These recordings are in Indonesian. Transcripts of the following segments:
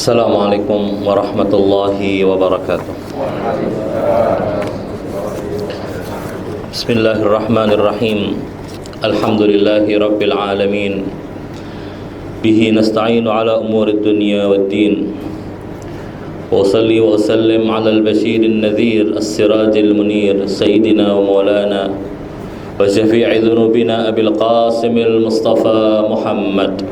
Assalamualaikum warahmatullahi wabarakatuh. Bismillahirrahmanirrahim. Alhamdulillahi rabbil alamin. Bihi nasta'inu ala umurid dunya waddin. Wa salli wa sallim ala al-bashirin nadhir as-sirajil munir sayyidina wa maulana wa syafi'i dhunubina abil qasimil mustafa Muhammad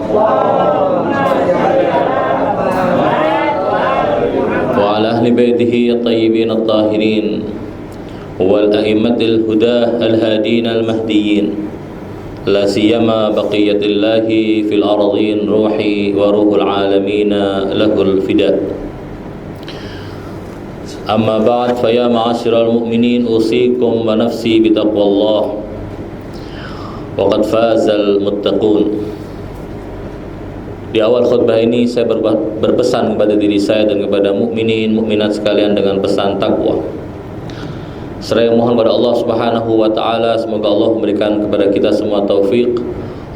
وعلى أهل بيته الطيبين الطاهرين والأئمة الهدى الهادين المهديين لا سيما بقية الله في الأرضين روحي وروح العالمين له الفداء. أما بعد فيا معاشر المؤمنين أوصيكم ونفسي بتقوى الله وقد فاز المتقون. Di awal khutbah ini saya berpesan kepada diri saya dan kepada mukminin mukminat sekalian dengan pesan takwa. Seraya mohon kepada Allah Subhanahu wa taala semoga Allah memberikan kepada kita semua taufik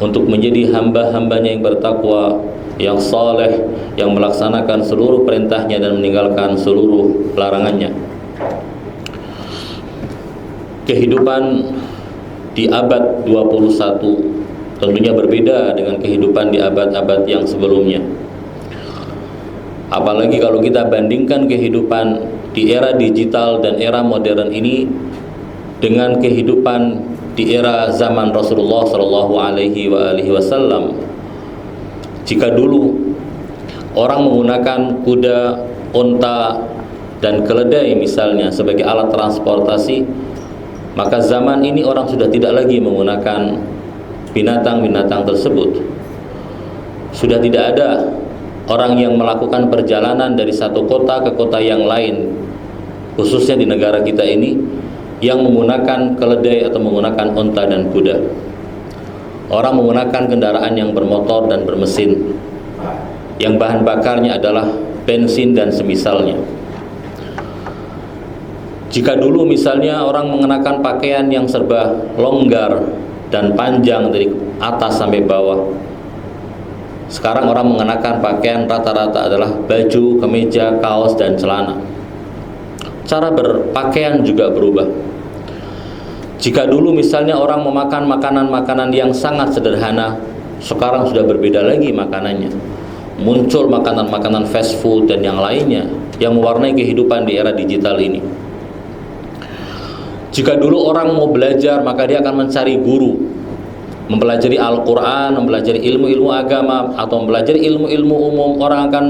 untuk menjadi hamba-hambanya yang bertakwa, yang saleh, yang melaksanakan seluruh perintahnya dan meninggalkan seluruh larangannya. Kehidupan di abad 21 tentunya berbeda dengan kehidupan di abad-abad yang sebelumnya. Apalagi kalau kita bandingkan kehidupan di era digital dan era modern ini dengan kehidupan di era zaman Rasulullah Shallallahu Alaihi Wasallam. Jika dulu orang menggunakan kuda, unta, dan keledai misalnya sebagai alat transportasi, maka zaman ini orang sudah tidak lagi menggunakan binatang-binatang tersebut. Sudah tidak ada orang yang melakukan perjalanan dari satu kota ke kota yang lain, khususnya di negara kita ini, yang menggunakan keledai atau menggunakan unta dan kuda. Orang menggunakan kendaraan yang bermotor dan bermesin, yang bahan bakarnya adalah bensin dan semisalnya. Jika dulu misalnya orang mengenakan pakaian yang serba longgar dan panjang dari atas sampai bawah, sekarang orang mengenakan pakaian rata-rata adalah baju, kemeja, kaos, dan celana. Cara berpakaian juga berubah. Jika dulu misalnya orang memakan makanan-makanan yang sangat sederhana, sekarang sudah berbeda lagi makanannya. Muncul makanan-makanan fast food dan yang lainnya yang mewarnai kehidupan di era digital ini. Jika dulu orang mau belajar, maka dia akan mencari guru, mempelajari Al-Quran, mempelajari ilmu-ilmu agama, atau mempelajari ilmu-ilmu umum. Orang akan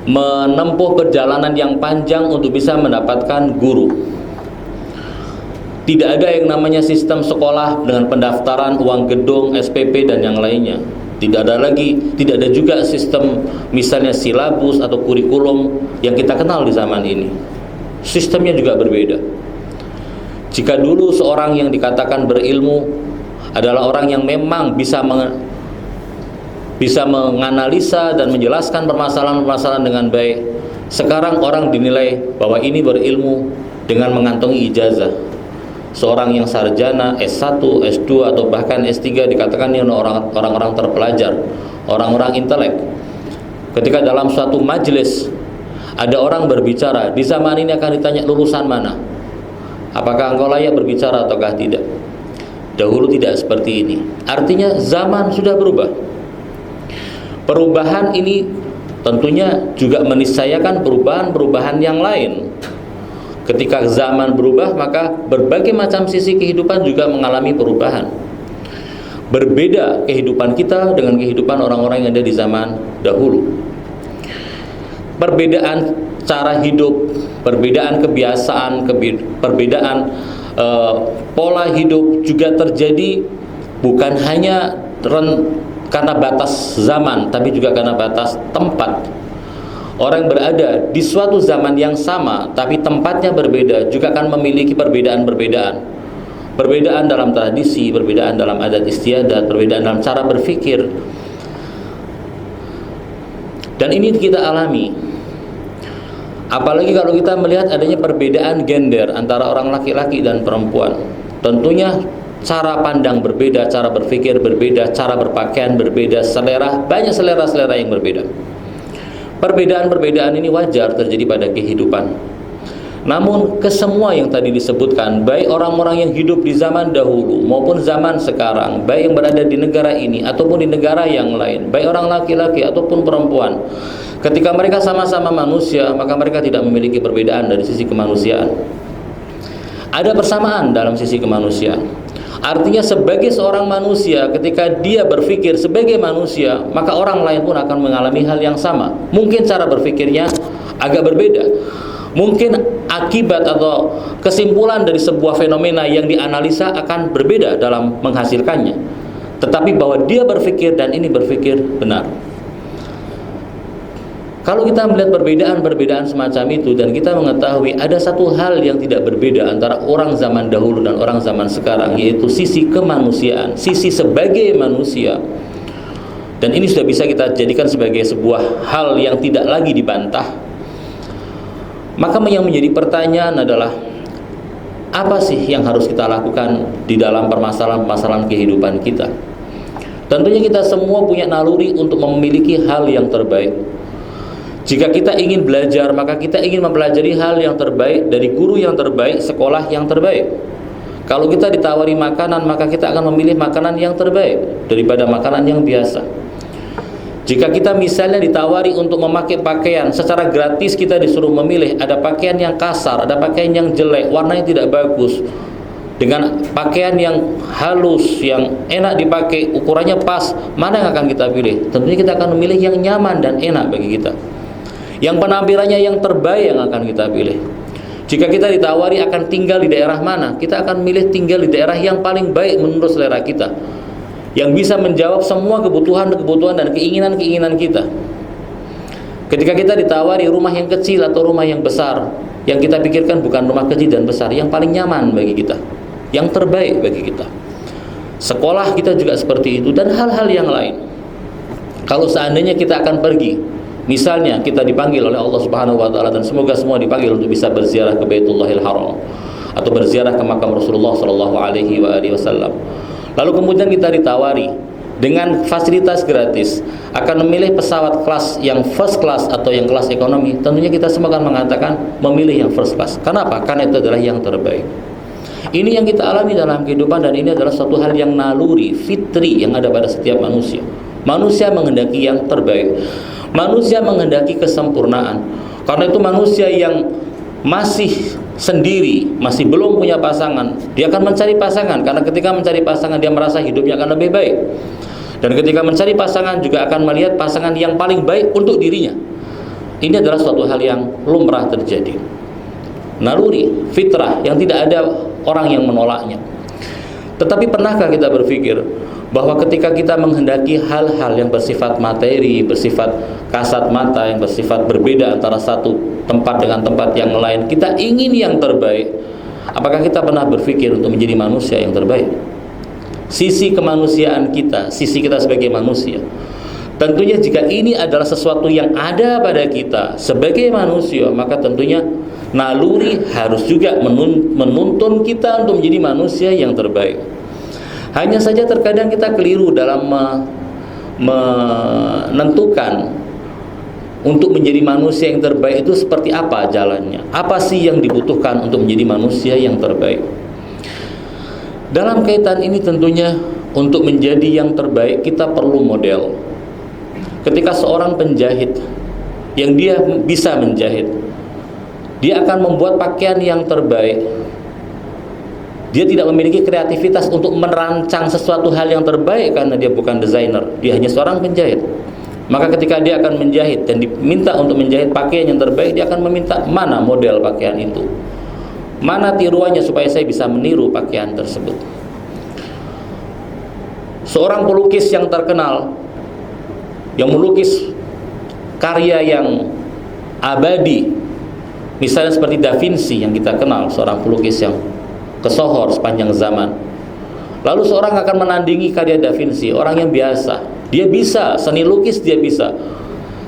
menempuh perjalanan yang panjang untuk bisa mendapatkan guru. Tidak ada yang namanya sistem sekolah dengan pendaftaran, uang gedung, SPP, dan yang lainnya. Tidak ada juga sistem misalnya silabus atau kurikulum yang kita kenal di zaman ini. Sistemnya juga berbeda. Jika dulu seorang yang dikatakan berilmu adalah orang yang memang bisa menganalisa dan menjelaskan permasalahan-permasalahan dengan baik, sekarang orang dinilai bahwa ini berilmu dengan mengantongi ijazah. Seorang yang sarjana S1, S2 atau bahkan S3 dikatakan ini orang-orang terpelajar, orang-orang intelek. Ketika dalam suatu majelis ada orang berbicara, di zaman ini akan ditanya lulusan mana? Apakah engkau layak berbicara ataukah tidak? Dahulu tidak seperti ini. Artinya zaman sudah berubah. Perubahan ini tentunya juga meniscayakan perubahan-perubahan yang lain. Ketika zaman berubah, maka berbagai macam sisi kehidupan juga mengalami perubahan. Berbeda kehidupan kita dengan kehidupan orang-orang yang ada di zaman dahulu. perbedaan cara hidup, perbedaan kebiasaan, perbedaan pola hidup juga terjadi bukan hanya karena batas zaman, tapi juga karena batas tempat. Orang yang berada di suatu zaman yang sama tapi tempatnya berbeda juga akan memiliki perbedaan-perbedaan. Perbedaan dalam tradisi, perbedaan dalam adat istiadat, perbedaan dalam cara berpikir. Dan ini kita alami. Apalagi kalau kita melihat adanya perbedaan gender antara orang laki-laki dan perempuan. Tentunya cara pandang berbeda, cara berpikir berbeda, cara berpakaian berbeda, selera, banyak selera-selera yang berbeda. Perbedaan-perbedaan ini wajar terjadi pada kehidupan. Namun kesemua yang tadi disebutkan, baik orang-orang yang hidup di zaman dahulu maupun zaman sekarang, baik yang berada di negara ini ataupun di negara yang lain, baik orang laki-laki ataupun perempuan, ketika mereka sama-sama manusia, maka mereka tidak memiliki perbedaan dari sisi kemanusiaan. Ada persamaan dalam sisi kemanusiaan. Artinya sebagai seorang manusia, ketika dia berpikir sebagai manusia, maka orang lain pun akan mengalami hal yang sama. Mungkin cara berpikirnya agak berbeda. Mungkin akibat atau kesimpulan dari sebuah fenomena yang dianalisa akan berbeda dalam menghasilkannya. Tetapi bahwa dia berpikir dan ini berpikir benar. Kalau kita melihat perbedaan-perbedaan semacam itu dan kita mengetahui ada satu hal yang tidak berbeda antara orang zaman dahulu dan orang zaman sekarang, yaitu sisi kemanusiaan, sisi sebagai manusia. Dan ini sudah bisa kita jadikan sebagai sebuah hal yang tidak lagi dibantah. Maka yang menjadi pertanyaan adalah, apa sih yang harus kita lakukan di dalam permasalahan-permasalahan kehidupan kita? Tentunya kita semua punya naluri untuk memiliki hal yang terbaik. Jika kita ingin belajar, maka kita ingin mempelajari hal yang terbaik dari guru yang terbaik, sekolah yang terbaik. Kalau kita ditawari makanan, maka kita akan memilih makanan yang terbaik daripada makanan yang biasa. Jika kita misalnya ditawari untuk memakai pakaian secara gratis, kita disuruh memilih ada pakaian yang kasar, ada pakaian yang jelek, warnanya tidak bagus, dengan pakaian yang halus, yang enak dipakai, ukurannya pas, mana yang akan kita pilih? Tentunya kita akan memilih yang nyaman dan enak bagi kita, yang penampilannya yang terbaik yang akan kita pilih. Jika kita ditawari akan tinggal di daerah mana, kita akan milih tinggal di daerah yang paling baik menurut selera kita, yang bisa menjawab semua kebutuhan dan keinginan kita. Ketika kita ditawari rumah yang kecil atau rumah yang besar, yang kita pikirkan bukan rumah kecil dan besar, yang paling nyaman bagi kita, yang terbaik bagi kita. Sekolah kita juga seperti itu dan hal-hal yang lain. Kalau seandainya kita akan pergi, misalnya kita dipanggil oleh Allah Subhanahu wa taala, dan semoga semua dipanggil untuk bisa berziarah ke Baitullahil Haram atau berziarah ke makam Rasulullah sallallahu alaihi wasallam. Lalu kemudian kita ditawari dengan fasilitas gratis akan memilih pesawat kelas yang first class atau yang kelas ekonomi. Tentunya kita semua akan mengatakan memilih yang first class. Kenapa? Karena itu adalah yang terbaik. Ini yang kita alami dalam kehidupan, dan ini adalah suatu hal yang naluri, fitri yang ada pada setiap manusia. Manusia menghendaki yang terbaik. Manusia menghendaki kesempurnaan. Karena itu manusia yang masih sendiri, masih belum punya pasangan, dia akan mencari pasangan, karena ketika mencari pasangan dia merasa hidupnya akan lebih baik. Dan ketika mencari pasangan juga akan melihat pasangan yang paling baik untuk dirinya. Ini adalah suatu hal yang lumrah terjadi. Naluri, fitrah yang tidak ada orang yang menolaknya. Tetapi pernahkah kita berpikir bahwa ketika kita menghendaki hal-hal yang bersifat materi, bersifat kasat mata, yang bersifat berbeda antara satu tempat dengan tempat yang lain, kita ingin yang terbaik, apakah kita pernah berpikir untuk menjadi manusia yang terbaik? Sisi kemanusiaan kita, sisi kita sebagai manusia. Tentunya jika ini adalah sesuatu yang ada pada kita sebagai manusia, maka tentunya naluri harus juga menuntun kita untuk menjadi manusia yang terbaik. Hanya saja terkadang kita keliru dalam menentukan untuk menjadi manusia yang terbaik itu seperti apa jalannya. Apa sih yang dibutuhkan untuk menjadi manusia yang terbaik? Dalam kaitan ini tentunya untuk menjadi yang terbaik kita perlu model. Ketika seorang penjahit yang dia bisa menjahit, dia akan membuat pakaian yang terbaik. Dia tidak memiliki kreativitas untuk merancang sesuatu hal yang terbaik karena dia bukan desainer. Dia hanya seorang penjahit. Maka ketika dia akan menjahit dan diminta untuk menjahit pakaian yang terbaik, dia akan meminta mana model pakaian itu, mana tiruannya supaya saya bisa meniru pakaian tersebut. Seorang pelukis yang terkenal, yang melukis karya yang abadi, misalnya seperti Da Vinci yang kita kenal, seorang pelukis yang kesohor sepanjang zaman. Lalu seorang akan menandingi karya Da Vinci, orang yang biasa, dia bisa, seni lukis dia bisa,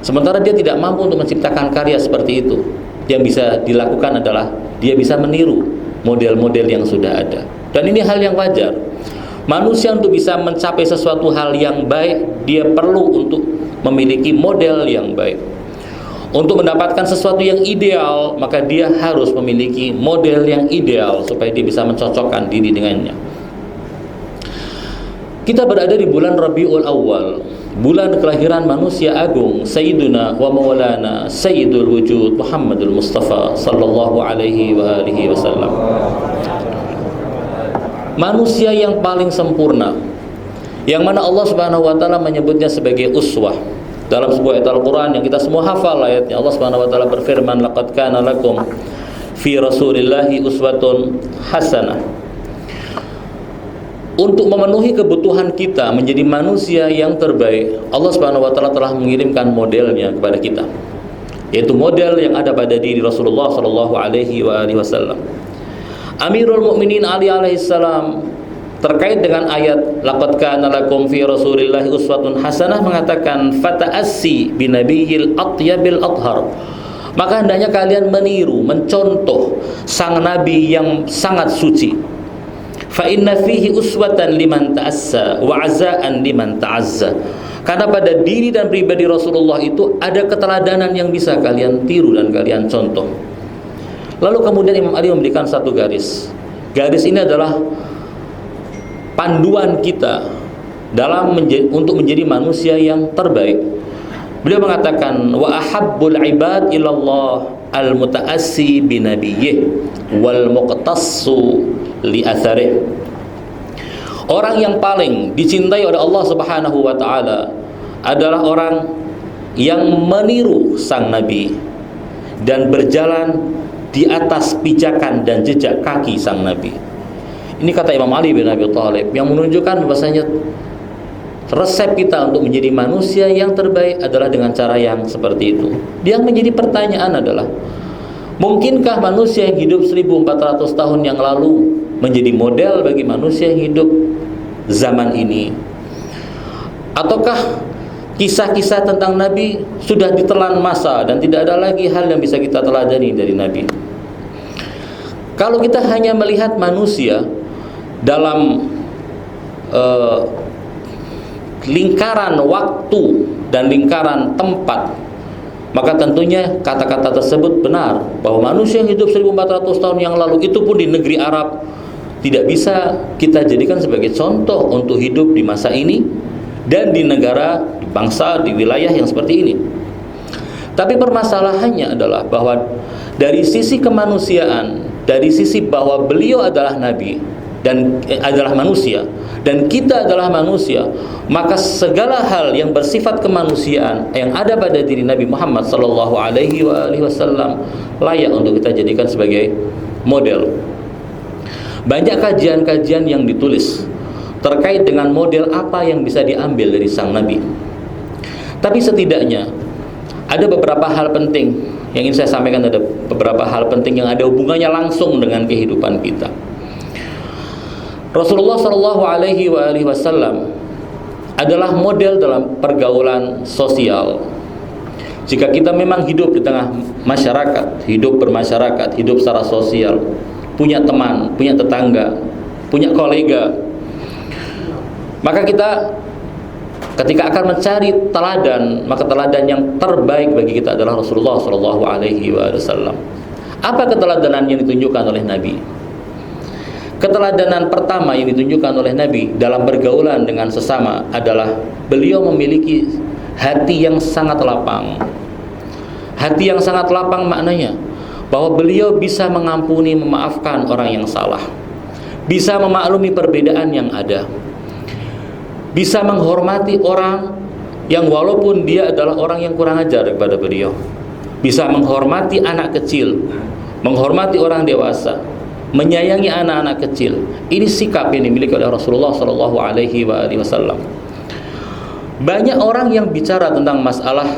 sementara dia tidak mampu untuk menciptakan karya seperti itu. Yang bisa dilakukan adalah dia bisa meniru model-model yang sudah ada. Dan ini hal yang wajar. Manusia untuk bisa mencapai sesuatu hal yang baik, dia perlu untuk memiliki model yang baik. Untuk mendapatkan sesuatu yang ideal, maka dia harus memiliki model yang ideal supaya dia bisa mencocokkan diri dengannya. Kita berada di bulan Rabiul Awal, bulan kelahiran manusia agung, Sayyiduna wa Maulana Sayyidul Wujud Muhammadul Mustafa sallallahu alaihi wa alihi wasallam. Manusia yang paling sempurna, yang mana Allah Subhanahu wa taala menyebutnya sebagai uswah. Dalam sebuah ayat Al-Qur'an yang kita semua hafal ayatnya, Allah Subhanahu wa taala berfirman, laqad kana lakum fi rasulillahi uswatun hasanah. Untuk memenuhi kebutuhan kita menjadi manusia yang terbaik, Allah Subhanahu wa taala telah mengirimkan modelnya kepada kita, yaitu model yang ada pada diri Rasulullah sallallahu alaihi wasallam. Amirul Mukminin Ali alaihissalam terkait dengan ayat laqad kana lakum fi rasulillahi uswatun hasanah mengatakan fata'assi binabiyil atyabil athhar. Maka hendaknya kalian meniru, mencontoh sang nabi yang sangat suci. Fa inna fihi uswatan liman ta'assa wa azaan liman ta'azza. Karena pada diri dan pribadi Rasulullah itu ada keteladanan yang bisa kalian tiru dan kalian contoh. Lalu kemudian Imam Ali memberikan satu garis. Garis ini adalah panduan kita untuk menjadi manusia yang terbaik. Beliau mengatakan wa ahabbul ibad ilallah al mutaassi bi nabiyyih wal muqtassu li atharih. Orang yang paling dicintai oleh Allah Subhanahu wa taala adalah orang yang meniru sang nabi dan berjalan di atas pijakan dan jejak kaki sang nabi. Ini kata Imam Ali bin Abi Thalib yang menunjukkan bahwasanya resep kita untuk menjadi manusia yang terbaik adalah dengan cara yang seperti itu. Yang menjadi pertanyaan adalah, mungkinkah manusia yang hidup 1400 tahun yang lalu menjadi model bagi manusia yang hidup zaman ini? Ataukah kisah-kisah tentang Nabi sudah ditelan masa dan tidak ada lagi hal yang bisa kita teladani dari Nabi? Kalau kita hanya melihat manusia dalam lingkaran waktu dan lingkaran tempat, maka tentunya kata-kata tersebut benar, bahwa manusia yang hidup 1400 tahun yang lalu itu pun di negeri Arab tidak bisa kita jadikan sebagai contoh untuk hidup di masa ini dan di negara, di bangsa, di wilayah yang seperti ini. Tapi permasalahannya adalah bahwa dari sisi kemanusiaan, dari sisi bahwa beliau adalah nabi dan adalah manusia dan kita adalah manusia, maka segala hal yang bersifat kemanusiaan yang ada pada diri Nabi Muhammad sallallahu alaihi wasallam layak untuk kita jadikan sebagai model. Banyak kajian-kajian yang ditulis terkait dengan model apa yang bisa diambil dari sang nabi. Tapi setidaknya ada beberapa hal penting yang ingin saya sampaikan, ada beberapa hal penting yang ada hubungannya langsung dengan kehidupan kita. Rasulullah Shallallahu Alaihi Wasallam adalah model dalam pergaulan sosial. Jika kita memang hidup di tengah masyarakat, hidup bermasyarakat, hidup secara sosial, punya teman, punya tetangga, punya kolega, maka kita ketika akan mencari teladan, maka teladan yang terbaik bagi kita adalah Rasulullah Shallallahu Alaihi Wasallam. Apa keteladanan yang ditunjukkan oleh Nabi? Keteladanan pertama yang ditunjukkan oleh Nabi dalam pergaulan dengan sesama adalah beliau memiliki hati yang sangat lapang. Hati yang sangat lapang maknanya bahwa beliau bisa mengampuni, memaafkan orang yang salah, bisa memaklumi perbedaan yang ada, bisa menghormati orang yang walaupun dia adalah orang yang kurang ajar kepada beliau, bisa menghormati anak kecil, menghormati orang dewasa, menyayangi anak-anak kecil. Ini sikap yang dimiliki oleh Rasulullah Shallallahu Alaihi Wasallam. Banyak orang yang bicara tentang masalah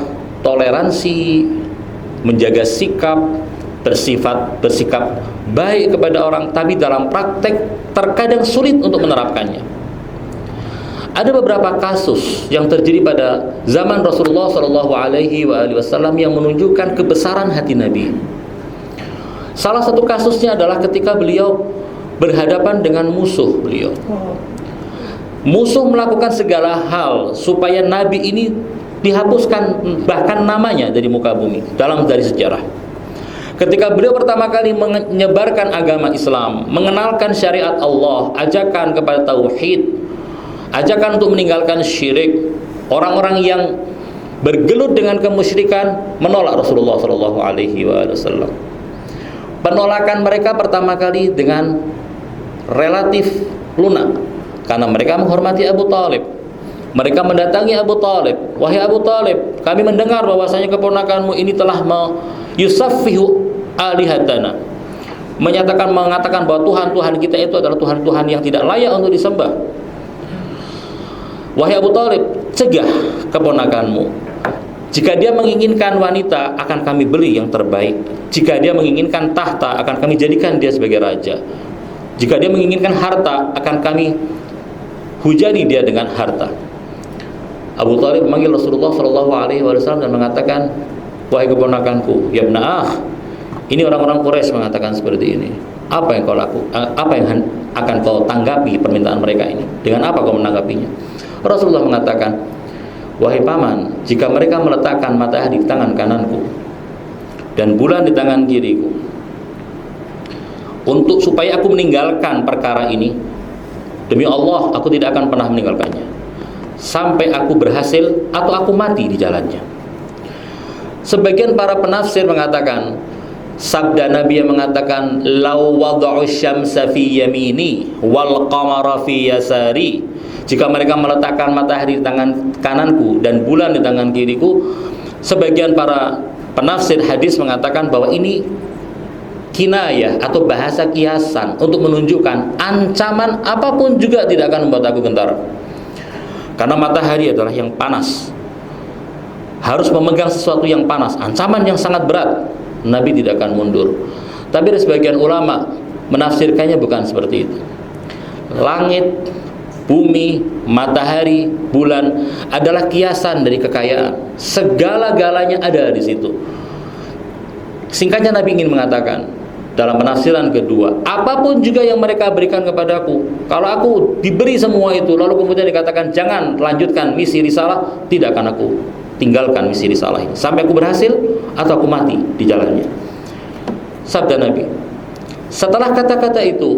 toleransi, menjaga sikap, bersikap baik kepada orang, tapi dalam praktek terkadang sulit untuk menerapkannya. Ada beberapa kasus yang terjadi pada zaman Rasulullah Shallallahu Alaihi Wasallam yang menunjukkan kebesaran hati Nabi. Salah satu kasusnya adalah ketika beliau berhadapan dengan musuh beliau. Musuh melakukan segala hal supaya Nabi ini dihapuskan bahkan namanya dari muka bumi dari sejarah. Ketika beliau pertama kali menyebarkan agama Islam, mengenalkan syariat Allah, ajakan kepada tauhid, ajakan untuk meninggalkan syirik, orang-orang yang bergelut dengan kemusyrikan menolak Rasulullah Shallallahu Alaihi Wasallam. Penolakan mereka pertama kali dengan relatif lunak, karena mereka menghormati Abu Talib. Mereka mendatangi Abu Talib, wahai Abu Talib, kami mendengar bahwasanya keponakanmu ini telah yusaffihu alihatana, mengatakan bahwa Tuhan-Tuhan kita itu adalah Tuhan-Tuhan yang tidak layak untuk disembah. Wahai Abu Talib, cegah keponakanmu. Jika dia menginginkan wanita, akan kami beli yang terbaik. Jika dia menginginkan tahta, akan kami jadikan dia sebagai raja. Jika dia menginginkan harta, akan kami hujani dia dengan harta. Abu Talib memanggil Rasulullah Shallallahu Alaihi Wasallam dan mengatakan, wahai keponakanku, ya ibna ini orang-orang Quraisy mengatakan seperti ini. Apa yang kau lakukan? Apa yang akan kau tanggapi permintaan mereka ini? Dengan apa kau menanggapinya? Rasulullah mengatakan, wahai paman, jika mereka meletakkan matahari di tangan kananku dan bulan di tangan kiriku, untuk supaya aku meninggalkan perkara ini, demi Allah aku tidak akan pernah meninggalkannya sampai aku berhasil atau aku mati di jalannya. Sebagian para penafsir mengatakan, sabda Nabi yang mengatakan, lau wada'u syamsa fi yamini wal qamara fi yasari, jika mereka meletakkan matahari di tangan kananku dan bulan di tangan kiriku. Sebagian para penafsir hadis mengatakan bahwa ini kinayah atau bahasa kiasan untuk menunjukkan ancaman apapun juga tidak akan membuat aku gentar. Karena matahari adalah yang panas, harus memegang sesuatu yang panas, ancaman yang sangat berat. Nabi tidak akan mundur. Tapi sebagian ulama menafsirkannya bukan seperti itu. Langit, bumi, matahari, bulan adalah kiasan dari kekayaan. Segala-galanya ada di situ. Singkatnya Nabi ingin mengatakan dalam penafsiran kedua, apapun juga yang mereka berikan kepadaku, kalau aku diberi semua itu lalu kemudian dikatakan jangan lanjutkan misi risalah, tidak akan aku tinggalkan misi risalah ini sampai aku berhasil atau aku mati di jalannya. Sabda Nabi. Setelah kata-kata itu,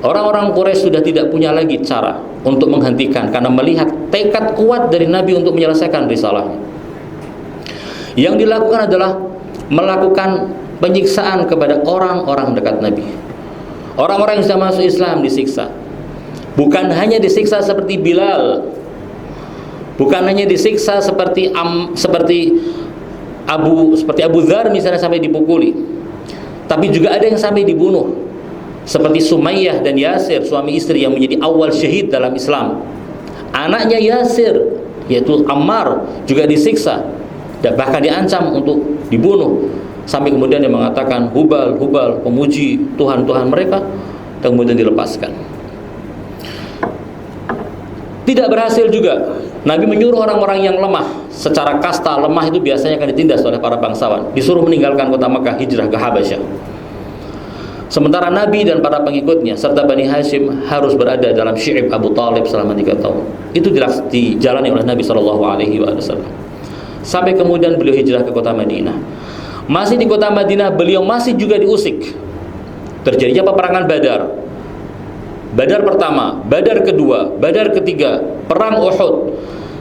orang-orang Quraisy sudah tidak punya lagi cara untuk menghentikan, karena melihat tekad kuat dari Nabi untuk menyelesaikan risalahnya. Yang dilakukan adalah melakukan penyiksaan kepada orang-orang dekat Nabi. Orang-orang yang sudah masuk Islam disiksa. Bukan hanya disiksa seperti Bilal, bukan hanya disiksa seperti Abu Dzar misalnya sampai dipukuli, tapi juga ada yang sampai dibunuh. Seperti Sumayyah dan Yasir, suami istri yang menjadi awal syahid dalam Islam. Anaknya Yasir, yaitu Ammar, juga disiksa dan bahkan diancam untuk dibunuh. Sampai kemudian dia mengatakan, Hubal, Hubal, pemuji Tuhan-Tuhan mereka, dan kemudian dilepaskan. Tidak berhasil juga. Nabi menyuruh orang-orang yang lemah, secara kasta lemah itu biasanya akan ditindas oleh para bangsawan, disuruh meninggalkan kota Makkah, hijrah ke Habasyah. Sementara Nabi dan para pengikutnya serta Bani Hashim harus berada dalam Syi'ib Abu Talib selama 3 tahun. Itu dijalani oleh Nabi SAW. Sampai kemudian beliau hijrah ke kota Madinah. Masih di kota Madinah beliau masih juga diusik. Terjadinya peperangan Badar. Badar pertama, Badar kedua, Badar ketiga, perang Uhud,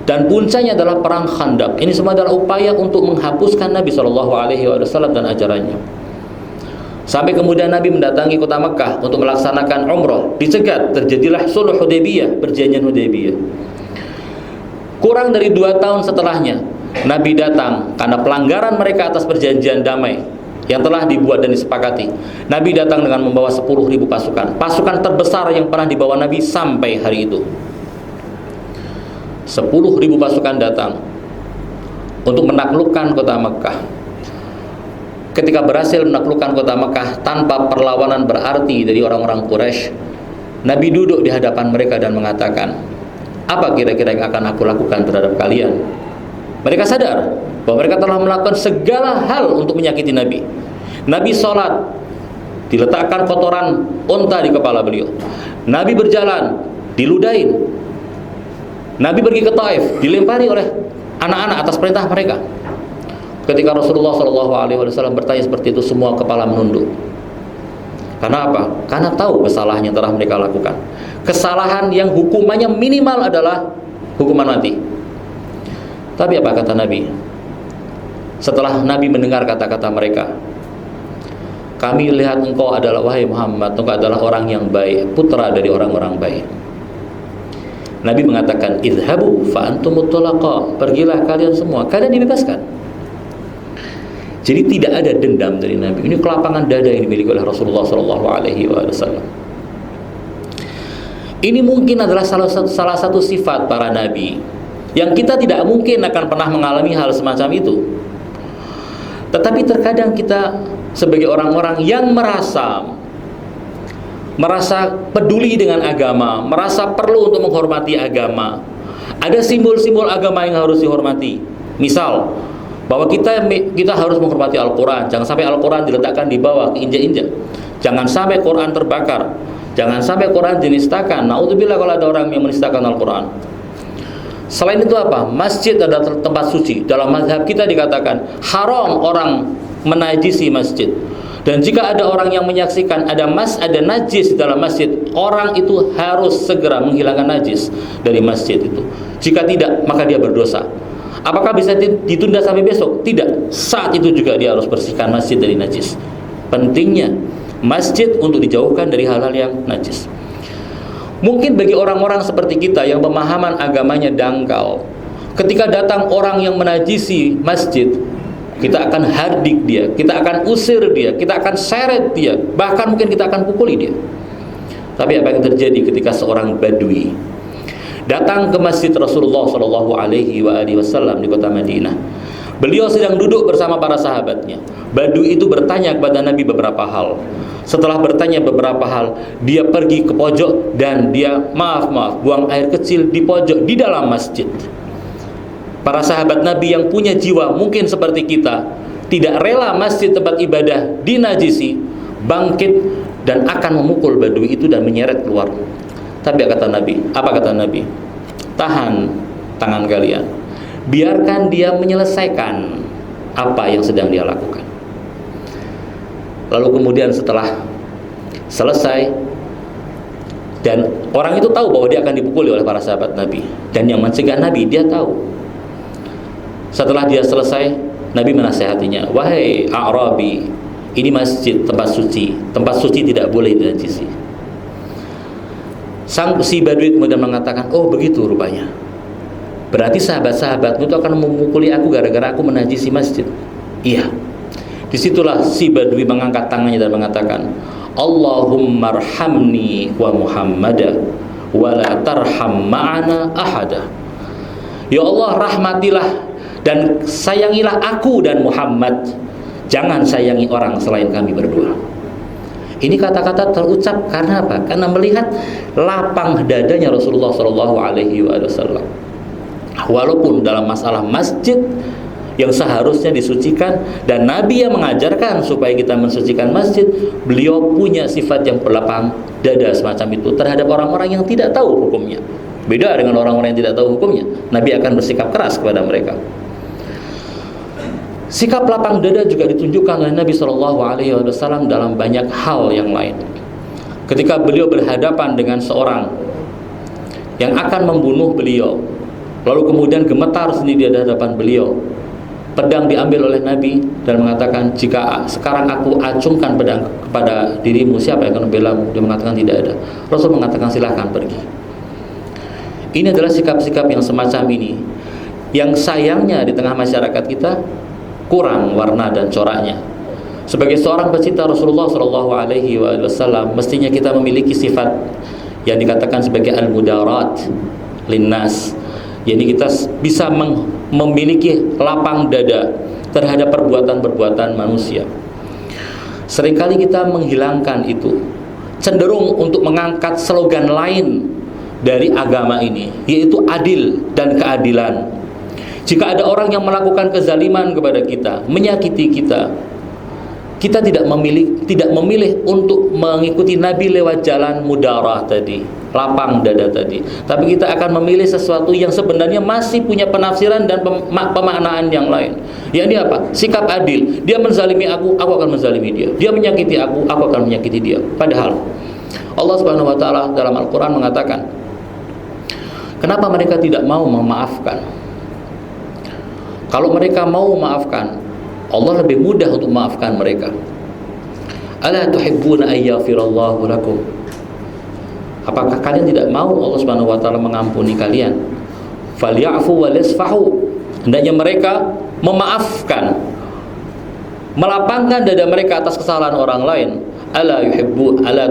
dan puncaknya adalah perang Khandaq. Ini semua adalah upaya untuk menghapuskan Nabi SAW dan ajarannya. Sampai kemudian Nabi mendatangi kota Mekah untuk melaksanakan umrah, dicegat, terjadilah Sulh Hudaybiyah, perjanjian Hudaybiyah. Kurang dari 2 tahun setelahnya, Nabi datang karena pelanggaran mereka atas perjanjian damai yang telah dibuat dan disepakati. Nabi datang dengan membawa 10.000 pasukan, pasukan terbesar yang pernah dibawa Nabi sampai hari itu. 10.000 pasukan datang untuk menaklukkan kota Mekah. Ketika berhasil menaklukkan kota Mekah tanpa perlawanan berarti dari orang-orang Quraisy, Nabi duduk di hadapan mereka dan mengatakan, apa kira-kira yang akan aku lakukan terhadap kalian? Mereka sadar bahwa mereka telah melakukan segala hal untuk menyakiti Nabi. Nabi sholat, diletakkan kotoran unta di kepala beliau. Nabi berjalan, diludahin. Nabi pergi ke Taif, dilempari oleh anak-anak atas perintah mereka. Ketika Rasulullah SAW bertanya seperti itu, semua kepala menunduk. Karena apa? Karena tahu kesalahan yang telah mereka lakukan. Kesalahan yang hukumannya minimal adalah hukuman mati. Tapi apa kata Nabi? Setelah Nabi mendengar kata-kata mereka, kami lihat engkau adalah, wahai Muhammad, engkau adalah orang yang baik, putra dari orang-orang baik. Nabi mengatakan, idhabu fa antumut thulaqa, pergilah kalian semua, kalian dibebaskan. Jadi tidak ada dendam dari Nabi. Ini kelapangan dada yang dimiliki oleh Rasulullah SAW. Ini mungkin adalah salah satu sifat para nabi yang kita tidak mungkin akan pernah mengalami hal semacam itu. Tetapi terkadang kita sebagai orang-orang yang merasa peduli dengan agama, merasa perlu untuk menghormati agama. Ada simbol-simbol agama yang harus dihormati. Misal, bahwa kita harus menghormati Al-Quran. Jangan sampai Al-Quran diletakkan di bawah, keinjak-injak. Jangan sampai Quran terbakar. Jangan sampai Quran dinistakan. Na'udzubillah kalau ada orang yang menistakan Al-Quran. Selain itu apa? Masjid adalah tempat suci. Dalam mazhab kita dikatakan haram orang menajisi masjid. Dan jika ada orang yang menyaksikan ada najis dalam masjid, orang itu harus segera menghilangkan najis dari masjid itu. Jika tidak, maka dia berdosa. Apakah bisa ditunda sampai besok? Tidak. Saat itu juga dia harus bersihkan masjid dari najis. Pentingnya masjid untuk dijauhkan dari hal-hal yang najis. Mungkin bagi orang-orang seperti kita yang pemahaman agamanya dangkal, ketika datang orang yang menajisi masjid, kita akan hardik dia, kita akan usir dia, kita akan seret dia, bahkan mungkin kita akan pukuli dia. Tapi apa yang terjadi ketika seorang badui datang ke masjid Rasulullah SAW di kota Madinah? Beliau sedang duduk bersama para sahabatnya. Badui itu bertanya kepada Nabi beberapa hal. Setelah bertanya beberapa hal, dia pergi ke pojok dan dia buang air kecil di pojok di dalam masjid. Para sahabat Nabi yang punya jiwa mungkin seperti kita, tidak rela masjid tempat ibadah dinajisi, bangkit dan akan memukul badui itu dan menyeret keluar. Tapi apa kata Nabi? Tahan tangan kalian, biarkan dia menyelesaikan apa yang sedang dia lakukan. Lalu kemudian setelah selesai, dan orang itu tahu bahwa dia akan dipukuli oleh para sahabat Nabi, dan yang mencegah Nabi dia tahu. Setelah dia selesai, Nabi menasihatinya, wahai A'rabi, ini masjid, tempat suci tidak boleh dinajisi. Si badui kemudian mengatakan, oh begitu rupanya, berarti sahabat-sahabatmu itu akan memukuli aku gara-gara aku menajisi masjid. Iya. Disitulah si badui mengangkat tangannya dan mengatakan, Allahumma arhamni wa Muhammada wa la tarham ma'ana ahada. Ya Allah, rahmatilah dan sayangilah aku dan Muhammad, jangan sayangi orang selain kami berdua. Ini kata-kata terucap karena apa? Karena melihat lapang dadanya Rasulullah SAW. Walaupun dalam masalah masjid yang seharusnya disucikan, dan Nabi yang mengajarkan supaya kita mensucikan masjid, beliau punya sifat yang berlapang dada semacam itu terhadap orang-orang yang tidak tahu hukumnya. Beda dengan orang-orang yang tidak tahu hukumnya, Nabi akan bersikap keras kepada mereka. Sikap lapang dada juga ditunjukkan oleh Nabi SAW dalam banyak hal yang lain. Ketika beliau berhadapan dengan seorang yang akan membunuh beliau, lalu kemudian gemetar sendiri di hadapan beliau, pedang diambil oleh Nabi dan mengatakan, jika sekarang aku acungkan pedang kepada dirimu, siapa yang akan membelamu? Dia mengatakan tidak ada. Rasul mengatakan silahkan pergi. Ini adalah sikap-sikap yang semacam ini, yang sayangnya di tengah masyarakat kita kurang warna dan coraknya. Sebagai seorang pecinta Rasulullah Shallallahu Alaihi Wasallam, mestinya kita memiliki sifat yang dikatakan sebagai al-mudarat linnas. Jadi kita bisa memiliki lapang dada terhadap perbuatan-perbuatan manusia. Seringkali kita menghilangkan itu, cenderung untuk mengangkat slogan lain dari agama ini, yaitu adil dan keadilan. Jika ada orang yang melakukan kezaliman kepada kita, menyakiti kita, kita tidak memilih untuk mengikuti Nabi lewat jalan mudarah tadi, lapang dada tadi, tapi kita akan memilih sesuatu yang sebenarnya masih punya penafsiran dan pemaknaan yang lain. Yakni apa? Sikap adil. Dia menzalimi aku akan menzalimi dia. Dia menyakiti aku akan menyakiti dia. Padahal Allah Subhanahu wa taala dalam Al-Qur'an mengatakan, kenapa mereka tidak mau memaafkan? Kalau mereka mau memaafkan, Allah lebih mudah untuk memaafkan mereka. Ala tuhibbuna ayyaghfirallahu lakum? Apakah kalian tidak mau Allah Subhanahu wa taala mengampuni kalian? Falyafu walyasfahu. Hendaknya mereka memaafkan, melapangkan dada mereka atas kesalahan orang lain. Ala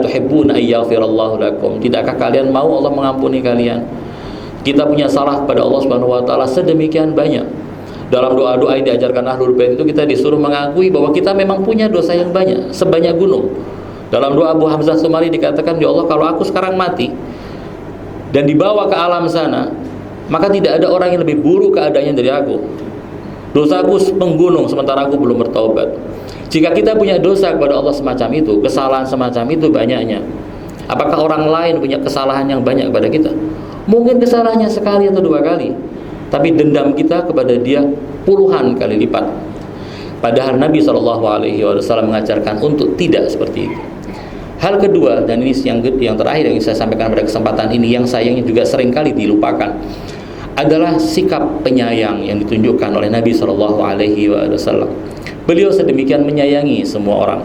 tuhibbuna ayyaghfirallahu lakum? Tidakkah kalian mau Allah mengampuni kalian? Kita punya salah pada Allah Subhanahu wa taala sedemikian banyak. Dalam doa-doa yang diajarkan Ahlul Bait itu kita disuruh mengakui bahwa kita memang punya dosa yang banyak, sebanyak gunung. Dalam doa Abu Hamzah Sumari dikatakan, ya Allah, kalau aku sekarang mati dan dibawa ke alam sana, maka tidak ada orang yang lebih buruk keadaannya dari aku. Dosaku menggunung sementara aku belum bertaubat. Jika kita punya dosa kepada Allah semacam itu, kesalahan semacam itu banyaknya, apakah orang lain punya kesalahan yang banyak kepada kita? Mungkin kesalahannya sekali atau dua kali, tapi dendam kita kepada dia puluhan kali lipat. Padahal Nabi SAW mengajarkan untuk tidak seperti itu. Hal kedua, dan ini yang terakhir yang saya sampaikan pada kesempatan ini, yang sayangnya juga seringkali dilupakan, adalah sikap penyayang yang ditunjukkan oleh Nabi SAW. Beliau sedemikian menyayangi semua orang.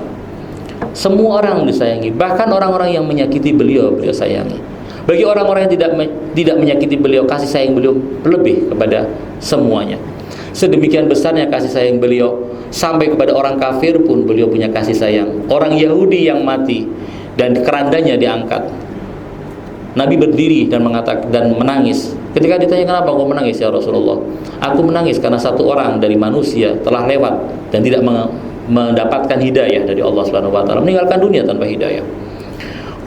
Semua orang disayangi, bahkan orang-orang yang menyakiti beliau sayangi. Bagi orang-orang yang tidak menyakiti beliau, kasih sayang beliau lebih kepada semuanya. Sedemikian besarnya kasih sayang beliau, sampai kepada orang kafir pun beliau punya kasih sayang. Orang Yahudi yang mati dan kerandanya diangkat, Nabi berdiri dan menangis. Ketika ditanya, kenapa kau menangis ya Rasulullah? Aku menangis karena satu orang dari manusia telah lewat dan tidak mendapatkan hidayah dari Allah Subhanahu wa taala, meninggalkan dunia tanpa hidayah.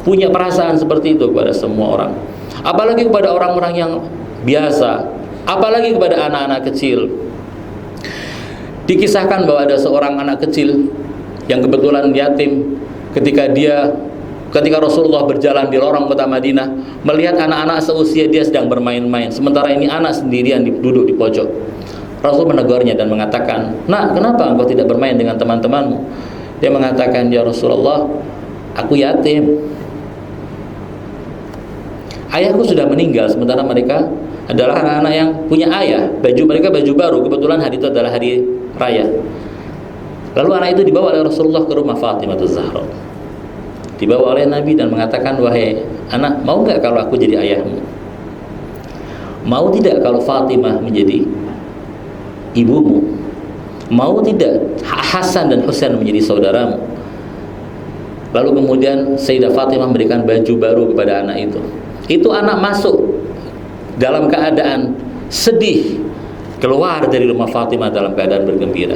Punya perasaan seperti itu kepada semua orang, apalagi kepada orang-orang yang biasa, apalagi kepada anak-anak kecil. Dikisahkan bahwa ada seorang anak kecil yang kebetulan yatim, ketika Rasulullah berjalan di lorong kota Madinah, melihat anak-anak seusia dia sedang bermain-main, sementara ini anak sendirian duduk di pojok. Rasul menegurnya dan mengatakan, "Nak, kenapa engkau tidak bermain dengan teman-temanmu?" Dia mengatakan, "Ya Rasulullah, aku yatim. Ayahku sudah meninggal, sementara mereka adalah anak-anak yang punya ayah. Baju mereka baju baru, kebetulan hari itu adalah hari raya." Lalu anak itu dibawa oleh Rasulullah ke rumah Fatimah Az-Zahra. Dibawa oleh Nabi dan mengatakan, "Wahai anak, mau enggak kalau aku jadi ayahmu? Mau tidak kalau Fatimah menjadi ibumu? Mau tidak Hasan dan Husain menjadi saudaramu?" Lalu kemudian Sayyidah Fatimah memberikan baju baru kepada anak itu. Itu anak masuk dalam keadaan sedih, keluar dari rumah Fatimah dalam keadaan bergembira.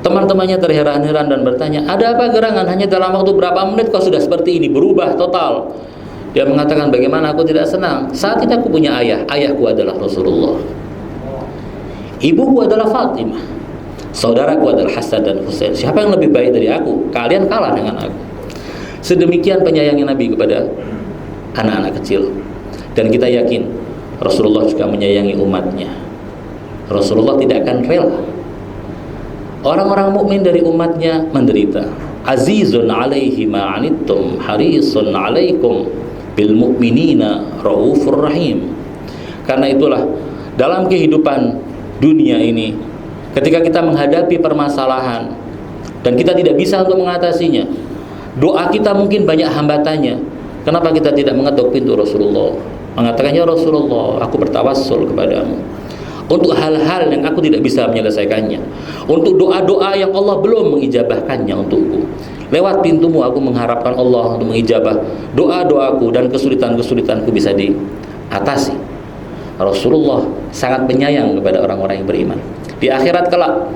Teman-temannya terheran-heran dan bertanya, "Ada apa gerangan? Hanya dalam waktu berapa menit kau sudah seperti ini, berubah total?" Dia mengatakan, "Bagaimana aku tidak senang? Saat ini aku punya ayah. Ayahku adalah Rasulullah. Ibuku adalah Fatimah. Saudaraku adalah Hasan dan Husain. Siapa yang lebih baik dari aku? Kalian kalah dengan aku." Sedemikian penyayangnya Nabi kepada anak-anak kecil. Dan kita yakin Rasulullah juga menyayangi umatnya. Rasulullah tidak akan rela orang-orang mukmin dari umatnya menderita. Azizun alaihi ma anittum harisun alaikum bil mu'minina raufur rahim. Karena itulah dalam kehidupan dunia ini, ketika kita menghadapi permasalahan dan kita tidak bisa untuk mengatasinya, doa kita mungkin banyak hambatannya. Kenapa kita tidak mengetuk pintu Rasulullah? mengatakan, ya Rasulullah, aku bertawassul kepadamu untuk hal-hal yang aku tidak bisa menyelesaikannya, untuk doa-doa yang Allah belum mengijabahkannya untukku. Lewat pintumu aku mengharapkan Allah untuk mengijabah doa-doaku dan kesulitan-kesulitanku bisa diatasi. Rasulullah sangat penyayang kepada orang-orang yang beriman. Di akhirat kelak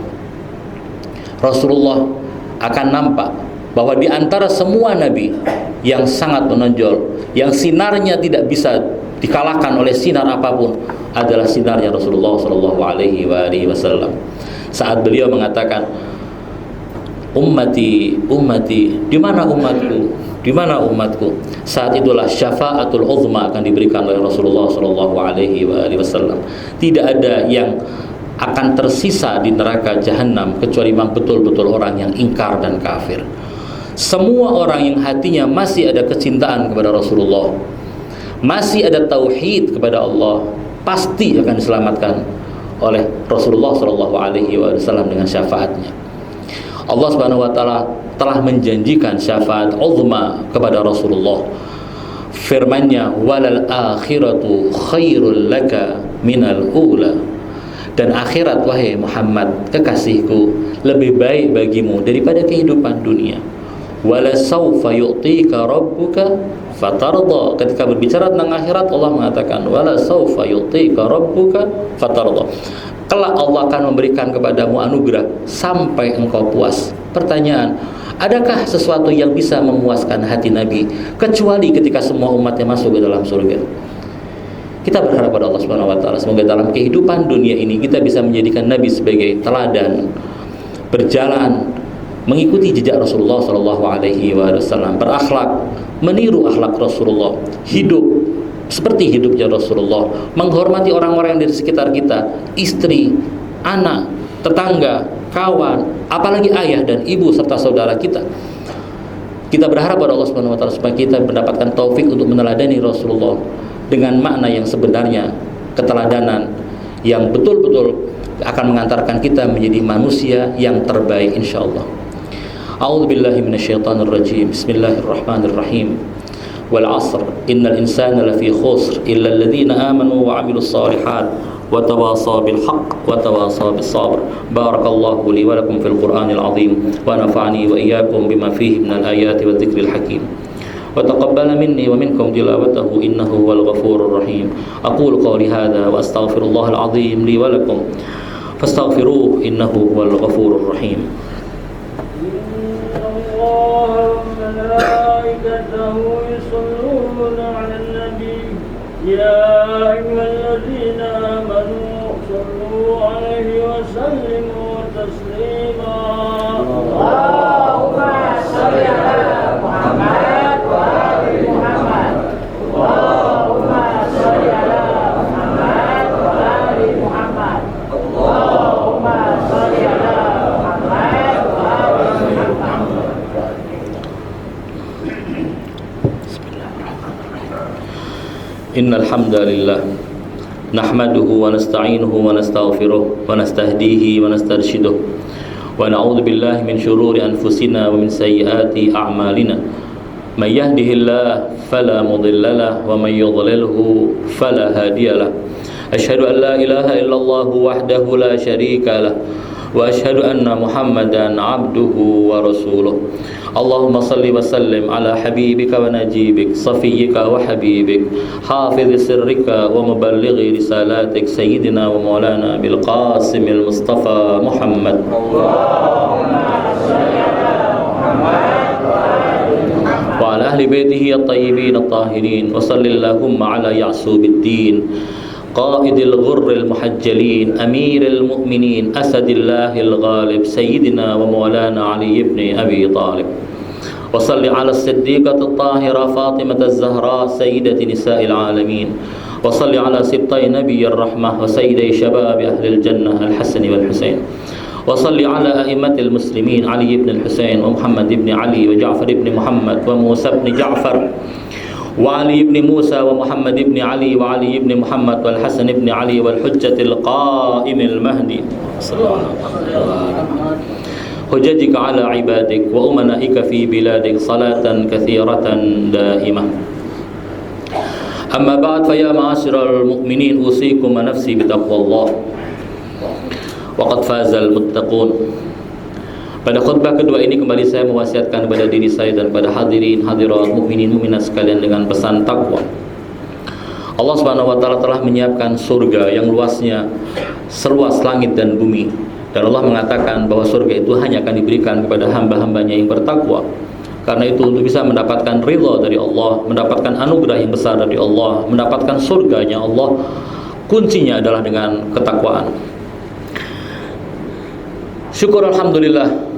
Rasulullah akan nampak bahwa di antara semua nabi yang sangat menonjol, yang sinarnya tidak bisa dikalahkan oleh sinar apapun, adalah sinarnya Rasulullah sallallahu alaihi wasallam. Saat beliau mengatakan, ummati, ummati, di mana umatku? Di mana umatku? Saat itulah syafaatul uzma akan diberikan oleh Rasulullah sallallahu alaihi wasallam. Tidak ada yang akan tersisa di neraka jahanam kecuali memang betul-betul orang yang ingkar dan kafir. Semua orang yang hatinya masih ada kecintaan kepada Rasulullah, masih ada tauhid kepada Allah, pasti akan diselamatkan oleh Rasulullah sallallahu alaihi wasallam dengan syafaatnya. Allah Subhanahu wa taala telah menjanjikan syafaat uzma kepada Rasulullah. Firman-Nya, walal akhiratu khairul laka minal ula. Dan akhirat, wahai Muhammad kekasihku, lebih baik bagimu daripada kehidupan dunia. Wala saufa yu'tika rabbuka fatarda. Ketika berbicara tentang akhirat, Allah mengatakan wala saufa yu'tika rabbuka fatarda. Kelak Allah akan memberikan kepadamu anugerah sampai engkau puas. Pertanyaan, adakah sesuatu yang bisa memuaskan hati Nabi kecuali ketika semua umatnya masuk ke dalam surga? Kita berharap pada Allah Subhanahu wa taala semoga dalam kehidupan dunia ini kita bisa menjadikan Nabi sebagai teladan, berjalan mengikuti jejak Rasulullah sallallahu alaihi wasallam, berakhlak meniru akhlak Rasulullah, hidup seperti hidupnya Rasulullah, menghormati orang-orang yang di sekitar kita, istri, anak, tetangga, kawan, apalagi ayah dan ibu serta saudara kita. Kita berharap pada Allah Subhanahu wa taala supaya kita mendapatkan taufik untuk meneladani Rasulullah dengan makna yang sebenarnya, keteladanan yang betul-betul akan mengantarkan kita menjadi manusia yang terbaik insyaallah. A'udzubillahi minasyaitonirrajim. Bismillahirrahmanirrahim. Wal 'ashr innal insana lafi khusr illa alladhina amanu wa 'amilus shalihat wa tawasaw bil haqq wa tawasaw bis sabr. Barakallahu li wa lakum fil Qur'anil 'azim wa nafa'ani wa iyyakum bima fihi minal ayati wadh dhikril hakim. وتقبل مني ومنكم تلاوته إنه هو الغفور الرحيم. أقول قولي هذا وأستغفر الله العظيم لي ولكم فاستغفروه إنه هو الغفور الرحيم. إن الله وملائكته يصلون على النبي يا أيها الذين آمنوا صلوا عليه وسلموا تسليما. اللهم صل على محمد Innal hamdalillah nahmaduhu wa nasta'inuhu wa nastaghfiruh wa nastahdihi wa nastarshiduh wa na'udzu billahi min shururi anfusina wa min sayyiati a'malina. May yahdihillahu fala mudilla lahu wa may yudlilhu fala hadiya lahu. Asyhadu an la ilaha illallah wahdahu la syarika lahu wa asyhadu anna Muhammadan 'abduhu wa rasuluh. Allahumma salli wa sallim ala habibika wa najibik safiyyika wa habibik hafidhi sirrika wa muballighi risalatik sayyidina wa maulana bil qasimil mustafa Muhammad. Allahumma salli ala Muhammad wa ala ahli baitihi at-tayyibin at-tahirin wa salli Allahumma ala ya'subiddin qaidil ghurril muhajjalin amiril mu'minin asadillahil ghalib sayyidina wa maulana Ali ibn Abi Talib wa salli ala as-siddiqatit tahira Fatimah az-Zahra sayyidati nisa'il alamin wa salli ala sibtai nabiyyir rahmah wa sayyidi shababi ahlil jannah al-Hasan wal Husain wa salli ala a'immatil muslimin Ali ibn al-Husain wa Muhammad ibn Ali wa Ja'far ibn Muhammad wa Musa ibn Ja'far وعلي بن موسى ومحمد بن علي وعلي بن محمد والحسن بن علي والحجة القائم المهدي حججك على عبادك وأمنائك في بلادك صلاة كثيرة دائمة. Amma ba'd, fa ya ma'asyiral mu'minin, usikum wa nafsi bitaqwallah. Wa qad fazal muttaqun. Pada khutbah kedua ini kembali saya mewasiatkan kepada diri saya dan pada hadirin hadirat mukminin mukminat sekalian dengan pesan takwa. Allah Subhanahu wa taala telah menyiapkan surga yang luasnya seluas langit dan bumi, dan Allah mengatakan bahwa surga itu hanya akan diberikan kepada hamba-hambanya yang bertakwa. Karena itu untuk bisa mendapatkan ridha dari Allah, mendapatkan anugerah yang besar dari Allah, mendapatkan surganya Allah, kuncinya adalah dengan ketakwaan. Syukur alhamdulillah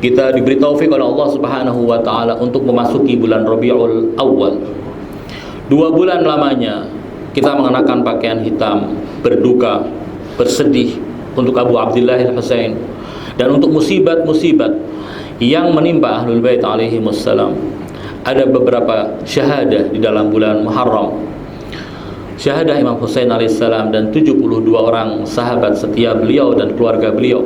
kita diberi taufik oleh Allah Subhanahu wa taala untuk memasuki bulan Rabiul Awal. 2 bulan lamanya kita mengenakan pakaian hitam, berduka, bersedih untuk Abu Abdillah Al-Husain dan untuk musibat-musibat yang menimpa Ahlul Bait alaihi wassalam. Ada beberapa syahadah di dalam bulan Muharram. Syahadah Imam Husain alaihissalam dan 72 orang sahabat setia beliau dan keluarga beliau.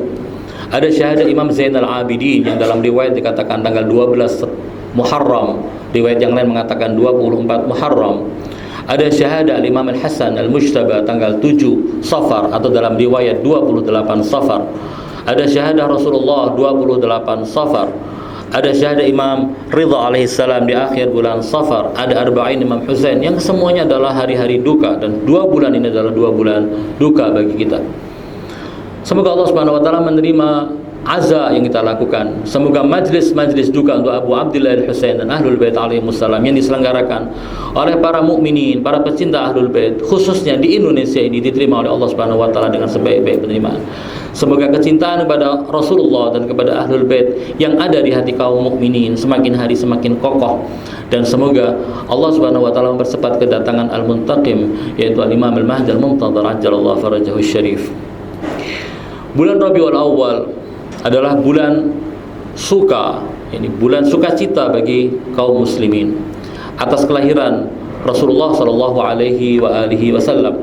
Ada syahadah Imam Zainal Abidin yang dalam riwayat dikatakan tanggal 12 Muharram, riwayat yang lain mengatakan 24 Muharram. Ada syahadah Imam Al-Hasan Al-Mujtaba tanggal 7 Safar atau dalam riwayat 28 Safar. Ada syahadah Rasulullah 28 Safar. Ada syahadah Imam Ridha alaihissalam di akhir bulan Safar. Ada arba'in Imam Husain, yang semuanya adalah hari-hari duka, dan 2 bulan ini adalah 2 bulan duka bagi kita. Semoga Allah Subhanahu wa taala menerima azza yang kita lakukan. Semoga majlis-majlis duka untuk Abu Abdillah Al-Husain dan Ahlul Bait alaihimussalam yang diselenggarakan oleh para mukminin, para pecinta Ahlul Bait, khususnya di Indonesia ini, diterima oleh Allah Subhanahu wa taala dengan sebaik-baik penerimaan. Semoga kecintaan kepada Rasulullah dan kepada Ahlul Bait yang ada di hati kaum mukminin semakin hari semakin kokoh, dan semoga Allah Subhanahu wa taala mempercepat kedatangan Al-Muntaqim, yaitu Al-Imam Al-Mahdi Al-Muntadhar ajjalallahu farajahu syarif. Bulan Rabiul Awal adalah bulan suka, ini bulan sukacita bagi kaum muslimin atas kelahiran Rasulullah sallallahu alaihi wasallam.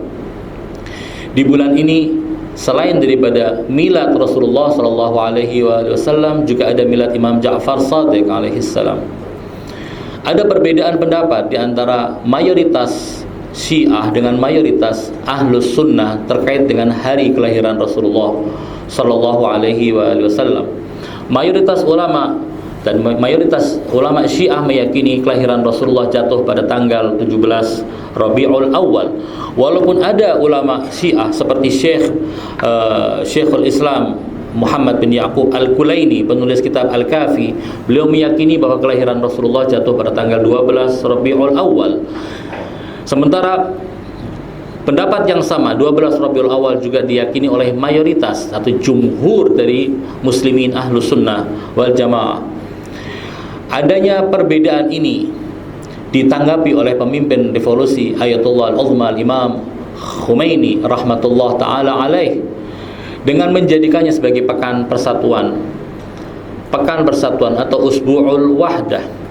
Di bulan ini selain daripada milad Rasulullah sallallahu alaihi wasallam, juga ada milad Imam Ja'far Shadiq alaihi salam. Ada perbedaan pendapat di antara mayoritas Syiah dengan mayoritas Ahlus Sunnah terkait dengan hari kelahiran Rasulullah sallallahu alaihi wasallam. Mayoritas ulama dan mayoritas ulama Syiah meyakini kelahiran Rasulullah jatuh pada tanggal 17 Rabiul Awal. Walaupun ada ulama Syiah seperti Syekhul Islam Muhammad bin Yaqub Al-Kulaini, penulis kitab Al-Kafi, beliau meyakini bahwa kelahiran Rasulullah jatuh pada tanggal 12 Rabiul Awal. Sementara pendapat yang sama 12 Rabiul Awal juga diyakini oleh mayoritas atau jumhur dari muslimin Ahlus Sunnah wal Jamaah. Adanya perbedaan ini ditanggapi oleh pemimpin revolusi Ayatullah Al-Uzma Imam Khomeini rahmatullah ta'ala alaih dengan menjadikannya sebagai pekan persatuan atau Usbu'ul Wahdah.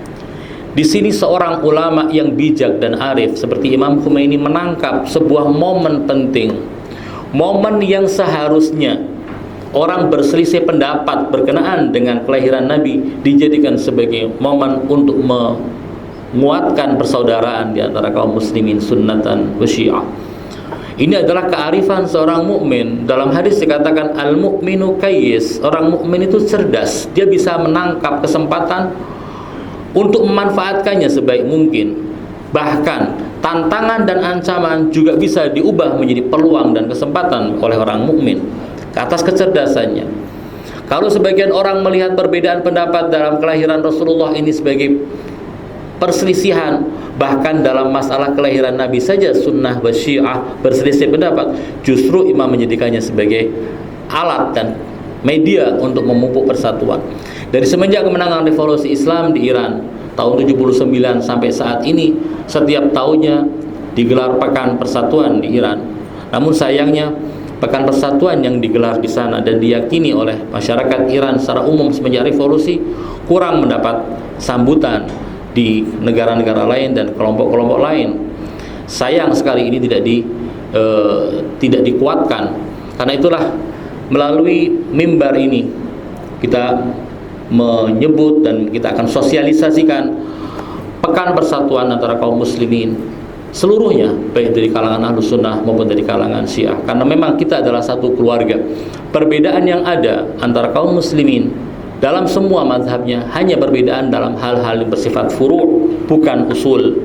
Di sini seorang ulama yang bijak dan arif seperti Imam Khomeini menangkap sebuah momen penting, momen yang seharusnya orang berselisih pendapat berkenaan dengan kelahiran Nabi dijadikan sebagai momen untuk menguatkan persaudaraan di antara kaum muslimin sunnatan wa syiah. Ini adalah kearifan seorang mukmin. Dalam hadis dikatakan al-mu'minu kayyis, orang mukmin itu cerdas, dia bisa menangkap kesempatan untuk memanfaatkannya sebaik mungkin. Bahkan tantangan dan ancaman juga bisa diubah menjadi peluang dan kesempatan oleh orang mukmin atas kecerdasannya. Kalau sebagian orang melihat perbedaan pendapat dalam kelahiran Rasulullah ini sebagai perselisihan, bahkan dalam masalah kelahiran Nabi saja sunnah wa syiah berselisih pendapat, justru imam menjadikannya sebagai alat dan media untuk memupuk persatuan. Dari semenjak kemenangan revolusi Islam di Iran tahun 79 sampai saat ini, setiap tahunnya digelar pekan persatuan di Iran. Namun sayangnya pekan persatuan yang digelar di sana dan diyakini oleh masyarakat Iran secara umum semenjak revolusi kurang mendapat sambutan di negara-negara lain dan kelompok-kelompok lain. Sayang sekali ini tidak dikuatkan. Karena itulah melalui mimbar ini kita menyebut dan kita akan sosialisasikan pekan persatuan antara kaum muslimin seluruhnya, baik dari kalangan Ahlus Sunnah maupun dari kalangan Syiah, karena memang kita adalah satu keluarga. Perbedaan yang ada antara kaum muslimin dalam semua mazhabnya hanya perbedaan dalam hal-hal yang bersifat furu', bukan usul.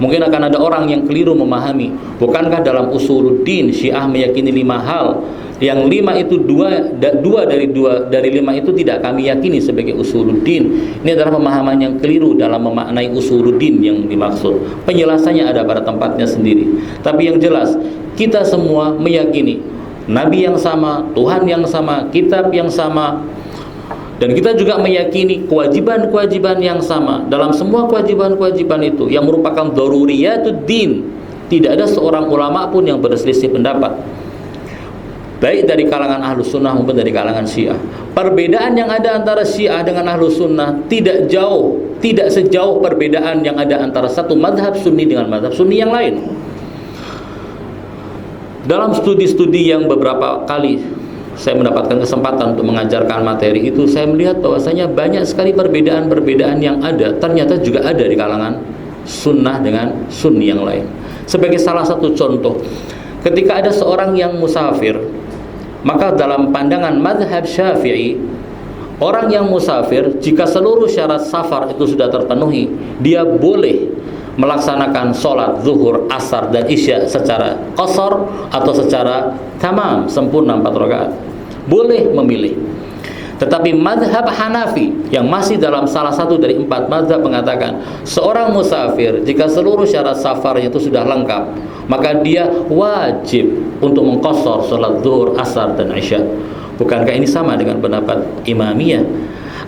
Mungkin akan ada orang yang keliru memahami, bukankah dalam usuluddin Syiah meyakini 5 hal, yang 5 itu dua dari 5 itu tidak kami yakini sebagai usuluddin. Ini adalah pemahaman yang keliru dalam memaknai usuluddin yang dimaksud. Penjelasannya ada pada tempatnya sendiri. Tapi yang jelas, kita semua meyakini Nabi yang sama, Tuhan yang sama, kitab yang sama, dan kita juga meyakini kewajiban-kewajiban yang sama. Dalam semua kewajiban-kewajiban itu yang merupakan daruriyatud-din, tidak ada seorang ulama pun yang berselisih pendapat, baik dari kalangan Ahlus Sunnah maupun dari kalangan Syiah. Perbedaan yang ada antara Syiah dengan Ahlus Sunnah tidak sejauh perbedaan yang ada antara satu madhab Sunni dengan madhab Sunni yang lain. Dalam studi-studi yang beberapa kali saya mendapatkan kesempatan untuk mengajarkan materi itu, saya melihat bahwasanya banyak sekali perbedaan-perbedaan yang ada ternyata juga ada di kalangan Sunnah dengan Sunni yang lain. Sebagai salah satu contoh, ketika ada seorang yang musafir, maka dalam pandangan mazhab Syafi'i, orang yang musafir jika seluruh syarat safar itu sudah terpenuhi, dia boleh melaksanakan sholat zuhur, asar, dan isya secara qasar atau secara tamam, sempurna 4 rakaat. Boleh memilih. Tetapi mazhab Hanafi yang masih dalam salah satu dari 4 mazhab mengatakan seorang musafir jika seluruh syarat safarnya itu sudah lengkap, maka dia wajib untuk mengqasar sholat zuhur, asar, dan isya. Bukankah ini sama dengan pendapat Imamiyah?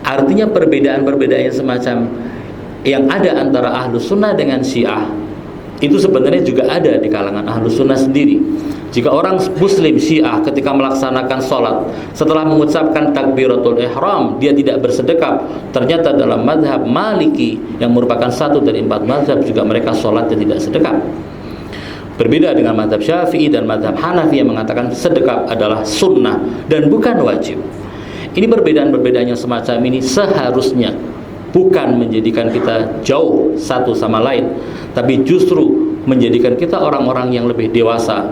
Artinya perbedaan-perbedaan yang semacam yang ada antara Ahlus Sunnah dengan Syiah itu sebenarnya juga ada di kalangan Ahlus Sunnah sendiri. Jika orang Muslim Syiah ketika melaksanakan sholat setelah mengucapkan takbiratul ihram dia tidak bersedekap, ternyata dalam mazhab Maliki yang merupakan satu dari 4 mazhab juga mereka sholatnya tidak sedekap. Berbeda dengan mazhab Syafi'i dan mazhab Hanafi yang mengatakan sedekap adalah sunnah dan bukan wajib. Ini perbedaan-perbedaan yang semacam ini seharusnya bukan menjadikan kita jauh satu sama lain, tapi justru menjadikan kita orang-orang yang lebih dewasa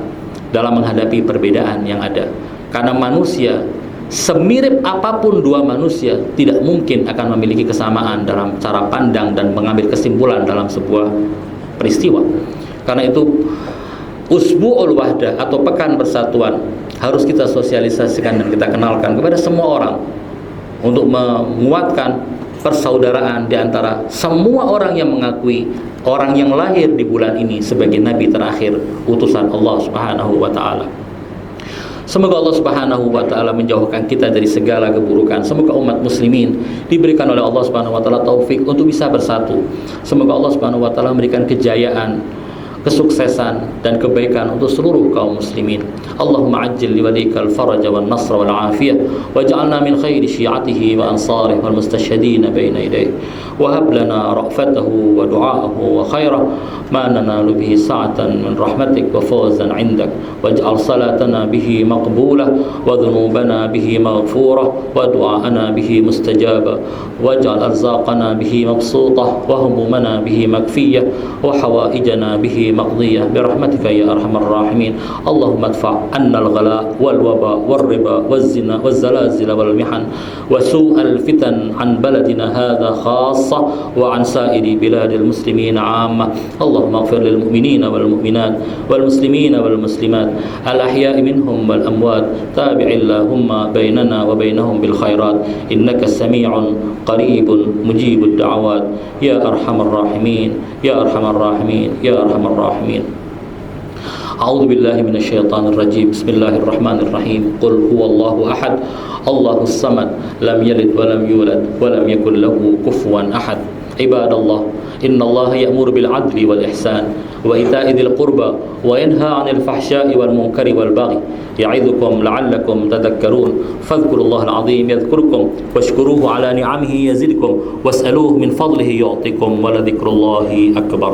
dalam menghadapi perbedaan yang ada. Karena manusia, semirip apapun 2 manusia, tidak mungkin akan memiliki kesamaan dalam cara pandang dan mengambil kesimpulan dalam sebuah peristiwa. Karena itu Usbu'ul Wahdah atau Pekan Persatuan harus kita sosialisasikan dan kita kenalkan kepada semua orang untuk menguatkan persaudaraan di antara semua orang yang mengakui orang yang lahir di bulan ini sebagai nabi terakhir utusan Allah Subhanahu wa taala. Semoga Allah Subhanahu wa taala menjauhkan kita dari segala keburukan. Semoga umat muslimin diberikan oleh Allah Subhanahu wa taala taufik untuk bisa bersatu. Semoga Allah Subhanahu wa taala memberikan kejayaan, kesuksesan dan kebaikan untuk seluruh kaum muslimin. Allahumma ajil liwalika al-faraja wal nasra wal afiyah waj'alna min khairi syi'atihi wa ansarihi wal mustashhadin baina yadayhi wa hab lana ra'fatahu wa du'aahu wa khairah ma nanalu bihi sa'atan min rahmatik wa fawzan 'indak waj'al salatana bihi maqbulah wa dhunubana bihi maghfurah wa du'aana bihi mustajaba waj'al arzaqana bihi mabsutah wa humumana bihi makfiyah wa hawaijana bihi مقضية برحمتك يا أرحم الراحمين. اللهم ادفع عنا الغلاء والوباء والربا والزنا والزلازل والمحن وسوء الفتن عن بلدنا هذا خاصة وعن سائر بلاد المسلمين عامة. اللهم اغفر للمؤمنين والمؤمنات والمسلمين والمسلمات الأحياء منهم والأموات. تابع اللهم بيننا وبينهم بالخيرات إنك سميع قريب مجيب الدعوات يا أرحم الراحمين يا أرحم الراحمين يا أرحم الراحمين. أعوذ بالله من الشيطان الرجيم. بسم الله الرحمن الرحيم. قل هو الله أحد الله الصمد لم يلد ولم يولد ولم يكن له كفوا أحد. عباد الله إن الله يأمر بالعدل والإحسان وإيتاء ذي القربى وينهى عن الفحشاء والمنكر والبغي يعظكم لعلكم تذكرون. فاذكروا الله العظيم يذكركم واشكروه على نعمه يزدكم واسألوه من فضله يعطكم ولذكر الله أكبر.